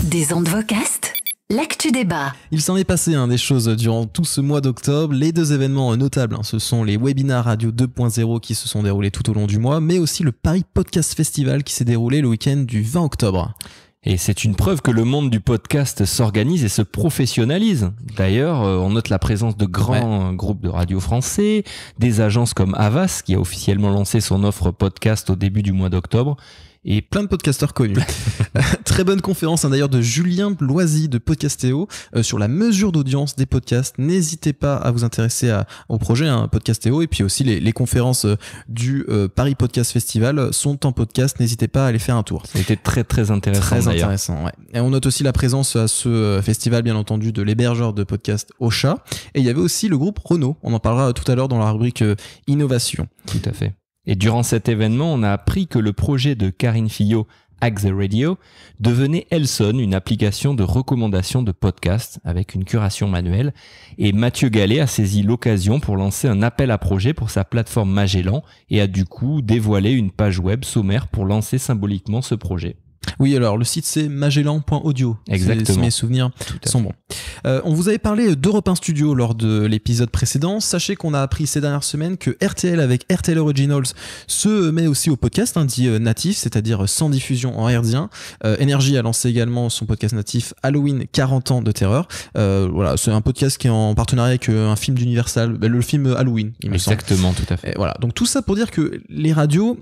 Des ondes Vocast, l'actu débat. Il s'en est passé des choses durant tout ce mois d'octobre. Les deux événements notables, ce sont les webinars Radio 2.0 qui se sont déroulés tout au long du mois, mais aussi le Paris Podcast Festival qui s'est déroulé le week-end du 20 octobre. Et c'est une preuve que le monde du podcast s'organise et se professionnalise. D'ailleurs, on note la présence de grands groupes de radio français, des agences comme Havas, qui a officiellement lancé son offre podcast au début du mois d'octobre, et plein de podcasteurs connus. Très bonne conférence d'ailleurs de Julien Loisy de Podcastéo sur la mesure d'audience des podcasts. N'hésitez pas à vous intéresser au projet Podcastéo, et puis aussi les conférences du Paris Podcast Festival sont en podcast. N'hésitez pas à aller faire un tour. Ça a été très très intéressant. Très intéressant, ouais. Et on note aussi la présence à ce festival, bien entendu, de l'hébergeur de podcast Ocha. Et il y avait aussi le groupe Renault. On en parlera tout à l'heure dans la rubrique Innovation. Tout à fait. Et durant cet événement, on a appris que le projet de Karine Fillot, Hack the Radio, devenait Elson, une application de recommandation de podcasts avec une curation manuelle. Et Mathieu Gallet a saisi l'occasion pour lancer un appel à projet pour sa plateforme Magellan et a du coup dévoilé une page web sommaire pour lancer symboliquement ce projet. Oui, alors le site c'est magellan.audio. Exactement. Si mes souvenirs sont bons. On vous avait parlé d'Europe 1 Studio lors de l'épisode précédent. Sachez qu'on a appris ces dernières semaines que RTL avec RTL Originals se met aussi au podcast dit natif, c'est-à-dire sans diffusion en herdien. Énergie a lancé également son podcast natif Halloween 40 ans de terreur. Voilà, c'est un podcast qui est en partenariat avec un film d'Universal, le film Halloween. Exactement, tout à fait. Et voilà, donc tout ça pour dire que les radios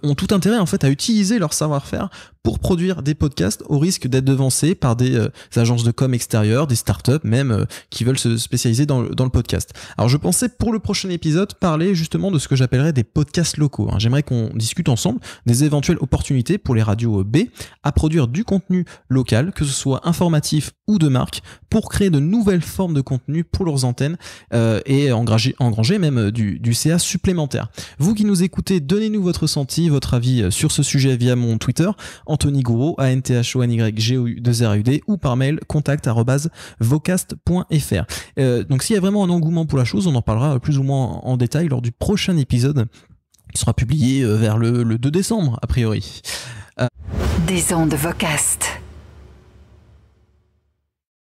ont tout intérêt en fait à utiliser leur savoir-faire pour produire des podcasts au risque d'être devancés par des agences de com extérieures, des startups même qui veulent se spécialiser dans le podcast. Alors je pensais pour le prochain épisode parler justement de ce que j'appellerais des podcasts locaux. J'aimerais qu'on discute ensemble des éventuelles opportunités pour les radios B à produire du contenu local, que ce soit informatif ou de marque, pour créer de nouvelles formes de contenu pour leurs antennes et engranger même du CA supplémentaire. Vous qui nous écoutez, donnez-nous votre ressenti, votre avis sur ce sujet via mon Twitter, Anthony Gouraud, ANTHONYGOU2RUD, ou par mail contact@vocast.fr. Donc s'il y a vraiment un engouement pour la chose, on en parlera plus ou moins en détail lors du prochain épisode qui sera publié vers le 2 décembre a priori. Des ondes Vocast.